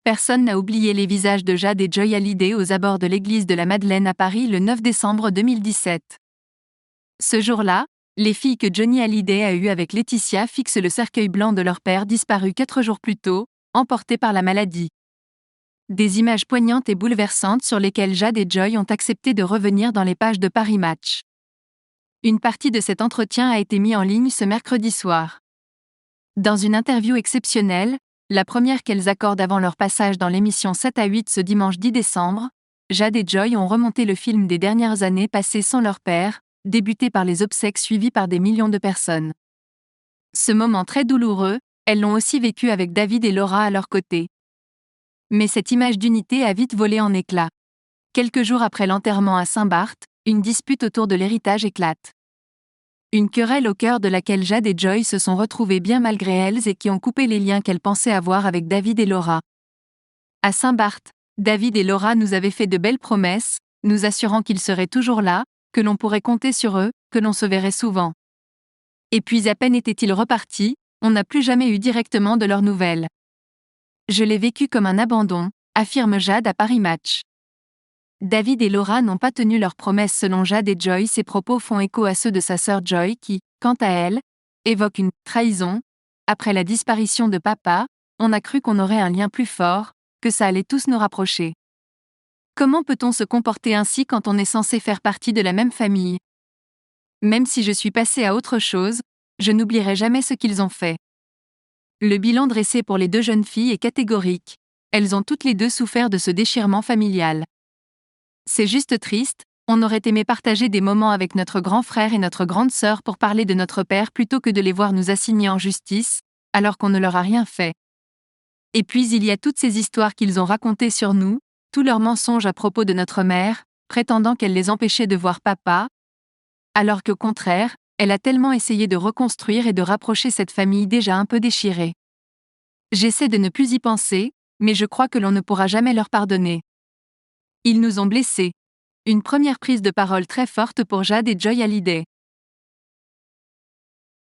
Personne n'a oublié les visages de Jade et Joy Hallyday aux abords de l'église de la Madeleine à Paris le 9 décembre 2017. Ce jour-là, les filles que Johnny Hallyday a eues avec Laetitia fixent le cercueil blanc de leur père disparu 4 jours plus tôt, emporté par la maladie. Des images poignantes et bouleversantes sur lesquelles Jade et Joy ont accepté de revenir dans les pages de Paris Match. Une partie de cet entretien a été mise en ligne ce mercredi soir. Dans une interview exceptionnelle, la première qu'elles accordent avant leur passage dans l'émission 7 à 8 ce dimanche 10 décembre, Jade et Joy ont remonté le film des dernières années passées sans leur père, débuté par les obsèques suivies par des millions de personnes. Ce moment très douloureux, elles l'ont aussi vécu avec David et Laura à leur côté. Mais cette image d'unité a vite volé en éclats. Quelques jours après l'enterrement à Saint-Barth, une dispute autour de l'héritage éclate. Une querelle au cœur de laquelle Jade et Joy se sont retrouvées bien malgré elles et qui ont coupé les liens qu'elles pensaient avoir avec David et Laura. À Saint-Barth, David et Laura nous avaient fait de belles promesses, nous assurant qu'ils seraient toujours là, que l'on pourrait compter sur eux, que l'on se verrait souvent. Et puis à peine étaient-ils repartis, on n'a plus jamais eu directement de leurs nouvelles. Je l'ai vécu comme un abandon, affirme Jade à Paris Match. David et Laura n'ont pas tenu leurs promesses selon Jade et Joy. Ces propos font écho à ceux de sa sœur Joy qui, quant à elle, évoque une trahison. Après la disparition de papa, on a cru qu'on aurait un lien plus fort, que ça allait tous nous rapprocher. Comment peut-on se comporter ainsi quand on est censé faire partie de la même famille ? Même si je suis passée à autre chose, je n'oublierai jamais ce qu'ils ont fait. Le bilan dressé pour les deux jeunes filles est catégorique. Elles ont toutes les deux souffert de ce déchirement familial. C'est juste triste, on aurait aimé partager des moments avec notre grand frère et notre grande sœur pour parler de notre père plutôt que de les voir nous assigner en justice, alors qu'on ne leur a rien fait. Et puis il y a toutes ces histoires qu'ils ont racontées sur nous, tous leurs mensonges à propos de notre mère, prétendant qu'elle les empêchait de voir papa, alors qu'au contraire, elle a tellement essayé de reconstruire et de rapprocher cette famille déjà un peu déchirée. J'essaie de ne plus y penser, mais je crois que l'on ne pourra jamais leur pardonner. Ils nous ont blessés. Une première prise de parole très forte pour Jade et Joy Hallyday.